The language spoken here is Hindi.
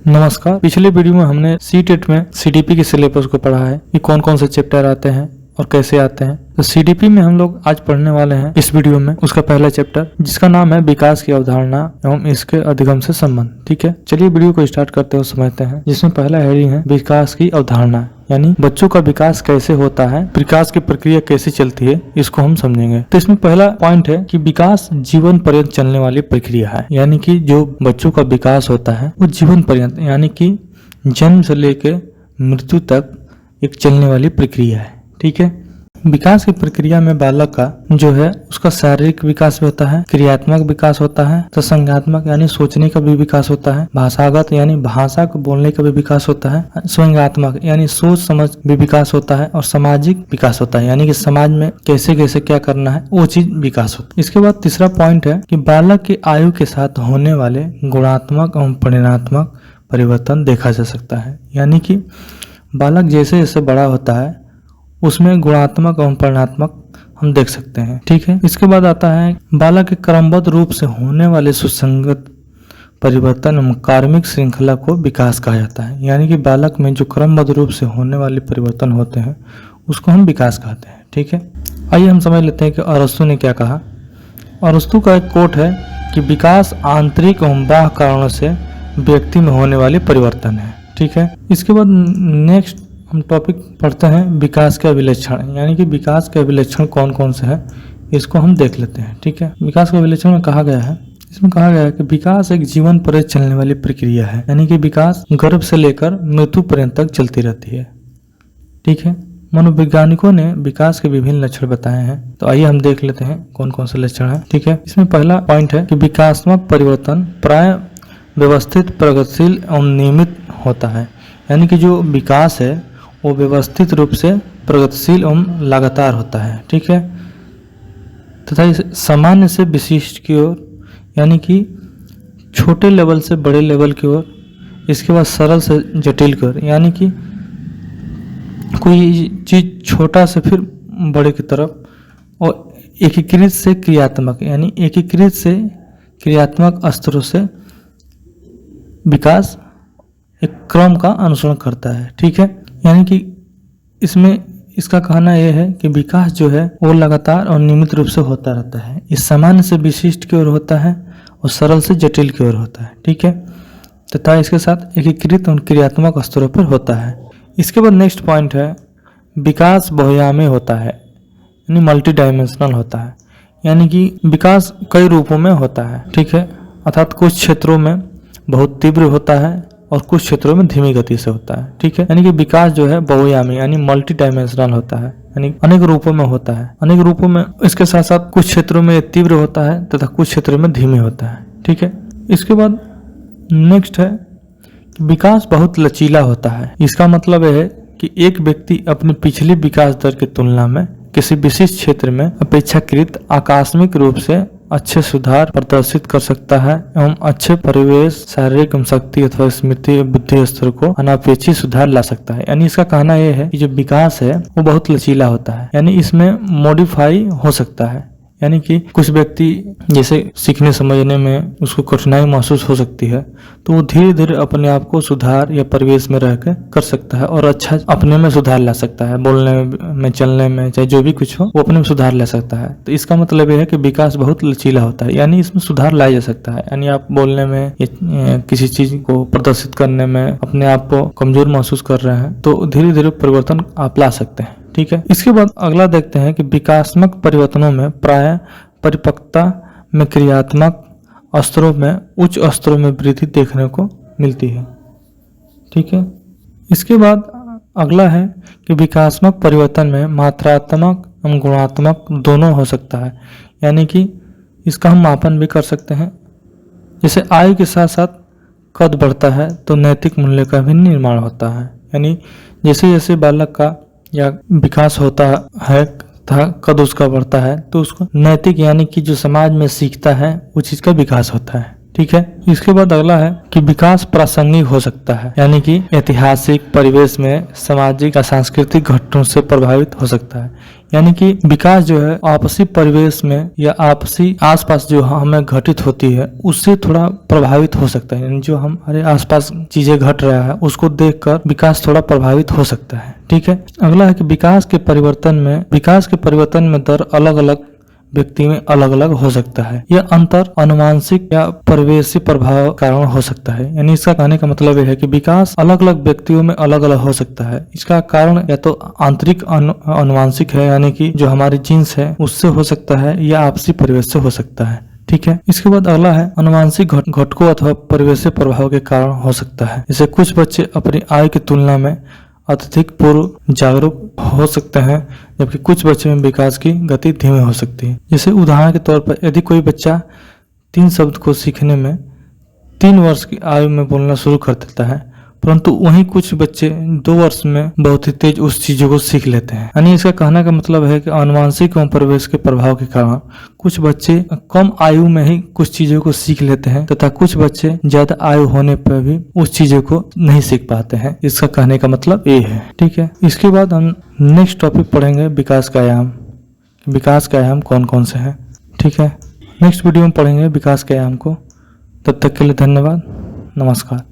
नमस्कार। पिछले वीडियो में हमने सीटेट में सीडीपी के सिलेबस को पढ़ा है कि कौन कौन से चैप्टर आते हैं और कैसे आते हैं। तो सीडीपी में हम लोग आज पढ़ने वाले हैं इस वीडियो में उसका पहला चैप्टर, जिसका नाम है विकास की अवधारणा एवं इसके अधिगम से संबंध। ठीक है, चलिए वीडियो को स्टार्ट करते हुए समझते हैं। जिसमें पहला हेडिंग है विकास की अवधारणा, यानी बच्चों का विकास कैसे होता है, विकास की प्रक्रिया कैसे चलती है, इसको हम समझेंगे। तो इसमें पहला पॉइंट है कि विकास जीवन पर्यंत चलने वाली प्रक्रिया है, यानी कि जो बच्चों का विकास होता है वो जीवन पर्यंत, यानी कि जन्म से लेकर मृत्यु तक एक चलने वाली प्रक्रिया है। ठीक है, विकास की प्रक्रिया में बालक का जो है उसका शारीरिक विकास भी होता है, क्रियात्मक विकास होता है, प्रसंगात्मक यानी सोचने का भी विकास होता है, भाषागत यानी भाषा को बोलने का भी विकास होता है, स्वयंगात्मक यानी सोच समझ भी विकास होता है, और सामाजिक विकास होता है, यानी कि समाज में कैसे कैसे क्या करना है वो चीज विकास होता है। इसके बाद तीसरा पॉइंट है कि बालक की आयु के साथ होने वाले गुणात्मक एवं परिणात्मक परिवर्तन देखा जा सकता है, यानी कि बालक जैसे जैसे बड़ा होता है उसमें गुणात्मक एवं परिणात्मक हम देख सकते हैं। ठीक है, इसके बाद आता है बालक के क्रमबद्ध रूप से होने वाले सुसंगत परिवर्तन एवं कार्मिक श्रृंखला को विकास कहा जाता है, यानी कि बालक में जो क्रमबद्ध रूप से होने वाले परिवर्तन होते हैं उसको हम विकास कहते हैं। ठीक है, आइए हम समझ लेते हैं कि अरस्तु ने क्या कहा। अरस्तु का एक कोट है कि विकास आंतरिक एवं बाह्य कारणों से व्यक्ति में होने वाले परिवर्तन है। ठीक है, इसके बाद नेक्स्ट हम टॉपिक पढ़ते हैं विकास के अभिलक्षण, यानी कि विकास के अभिलक्षण कौन कौन से हैं इसको हम देख लेते हैं। ठीक है, विकास के अभिलक्षण में कहा गया है, इसमें कहा गया है कि विकास एक जीवन पर्यंत चलने वाली प्रक्रिया है, यानी कि विकास गर्भ से लेकर मृत्यु पर्यंत तक चलती रहती है। ठीक है, मनोवैज्ञानिकों ने विकास के विभिन्न लक्षण बताए हैं, तो आइए हम देख लेते हैं कौन कौन से लक्षण हैं। ठीक है, इसमें पहला पॉइंट है कि विकासात्मक परिवर्तन प्राय व्यवस्थित, प्रगतिशील एवं नियमित होता है, यानी कि जो विकास है वो व्यवस्थित रूप से प्रगतिशील एवं लगातार होता है। ठीक है, तथा सामान्य से विशिष्ट की ओर, यानी कि छोटे लेवल से बड़े लेवल की ओर, इसके बाद सरल से जटिल की ओर, यानी कि कोई चीज छोटा से फिर बड़े की तरफ, और एकीकृत से क्रियात्मक, यानी एकीकृत से क्रियात्मक स्तरों से विकास एक क्रम का अनुसरण करता है। ठीक है, यानी कि इसमें इसका कहना यह है कि विकास जो है वो लगातार और नियमित रूप से होता रहता है। इस सामान्य से विशिष्ट की ओर होता है और सरल से जटिल की ओर होता है। ठीक है, तथा इसके साथ एकीकृत और क्रियात्मक स्तरों पर होता है। इसके बाद नेक्स्ट पॉइंट है विकास बहुआयामी होता है, यानी मल्टी डायमेंशनल होता है, यानी कि विकास कई रूपों में होता है। ठीक है, अर्थात कुछ क्षेत्रों में बहुत तीव्र होता है और कुछ क्षेत्रों में धीमी गति से होता है। ठीक है, यानी कि विकास जो है बहुआयामी यानी मल्टी डायमेंशनल होता है, यानी अनेक रूपों में होता है। अनेक रूपों में इसके साथ साथ कुछ क्षेत्रों में तीव्र होता है तथा कुछ क्षेत्रों में धीमे होता है। ठीक है, इसके बाद नेक्स्ट है विकास बहुत लचीला होता है। इसका मतलब यह है कि एक व्यक्ति अपनी पिछली विकास दर की तुलना में किसी विशिष्ट क्षेत्र में अपेक्षाकृत आकस्मिक रूप से अच्छे सुधार प्रदर्शित कर सकता है एवं अच्छे परिवेश, शारीरिक शक्ति अथवा स्मृति, बुद्धि स्तर को अनापेक्षित सुधार ला सकता है। यानी इसका कहना यह है कि जो विकास है वो बहुत लचीला होता है, यानी इसमें मॉडिफाई हो सकता है, यानी कि कुछ व्यक्ति जैसे सीखने समझने में उसको कठिनाई महसूस हो सकती है तो वो धीरे धीरे अपने आप को सुधार या परिवेश में रहकर कर सकता है और अच्छा अपने में सुधार ला सकता है, बोलने में, चलने में, चाहे जो भी कुछ हो वो अपने में सुधार ला सकता है। तो इसका मतलब यह है कि विकास बहुत लचीला होता है, यानी इसमें सुधार लाया जा सकता है। यानी आप बोलने में या किसी चीज को प्रदर्शित करने में अपने आप को कमजोर महसूस कर रहे हैं तो धीरे धीरे परिवर्तन आप ला सकते हैं। ठीक है, इसके बाद अगला देखते हैं कि विकासात्मक परिवर्तनों में प्राय परिपक्वता में क्रियात्मक स्तरों में उच्च स्तरों में वृद्धि देखने को मिलती है। ठीक है, इसके बाद अगला है कि विकासात्मक परिवर्तन में मात्रात्मक एवं गुणात्मक दोनों हो सकता है, यानी कि इसका हम मापन भी कर सकते हैं। जैसे आयु के साथ साथ कद बढ़ता है तो नैतिक मूल्य का भी निर्माण होता है, यानी जैसे जैसे बालक का या विकास होता है तथा कद उसका बढ़ता है तो उसको नैतिक यानी कि जो समाज में सीखता है वो चीज का विकास होता है। ठीक है, इसके बाद अगला है कि विकास प्रासंगिक हो सकता है, यानी कि ऐतिहासिक परिवेश में सामाजिक या सांस्कृतिक घटनाओं से प्रभावित हो सकता है, यानी कि विकास जो है आपसी परिवेश में या आपसी आसपास जो हमें घटित होती है उससे थोड़ा प्रभावित हो सकता है। यानी जो हमारे आसपास चीजें घट रहा है उसको देखकर विकास थोड़ा प्रभावित हो सकता है। ठीक है, अगला है कि विकास के परिवर्तन में दर अलग अलग व्यक्ति में अलग अलग हो सकता है। यह अंतर अनुवांशिक या परिवेशी प्रभाव कारण हो सकता है। यानी इसका कहने का मतलब यह है कि विकास अलग अलग व्यक्तियों में अलग अलग हो सकता है। इसका कारण या तो आंतरिक अनुवांशिक है, यानी कि जो हमारी जीन्स है उससे हो सकता है, या आपसी परिवेश से हो सकता है। ठीक है, इसके बाद अगला है अनुवांशिक घटकों अथवा परिवेशी प्रभाव के कारण हो सकता है। जैसे कुछ बच्चे अपनी आयु की तुलना में अत्यधिक पूर्व जागरूक हो सकते हैं, जबकि कुछ बच्चों में विकास की गति धीमी हो सकती है। जैसे उदाहरण के तौर पर यदि कोई बच्चा 3 शब्द को सीखने में 3 वर्ष की आयु में बोलना शुरू कर देता है, परंतु वहीं कुछ बच्चे 2 वर्ष में बहुत ही तेज उस चीजों को सीख लेते हैं। यानी इसका कहने का मतलब है कि अनुवांशिक एवं परिवेश के प्रभाव के कारण कुछ बच्चे कम आयु में ही कुछ चीजों को सीख लेते हैं, तथा कुछ बच्चे ज्यादा आयु होने पर भी उस चीजों को नहीं सीख पाते हैं। इसका कहने का मतलब ये है। ठीक है, इसके बाद हम नेक्स्ट टॉपिक पढ़ेंगे विकास के आयाम। विकास के आयाम कौन कौन से हैं। ठीक है, नेक्स्ट वीडियो में पढ़ेंगे विकास के आयाम को। तब तक के लिए धन्यवाद, नमस्कार।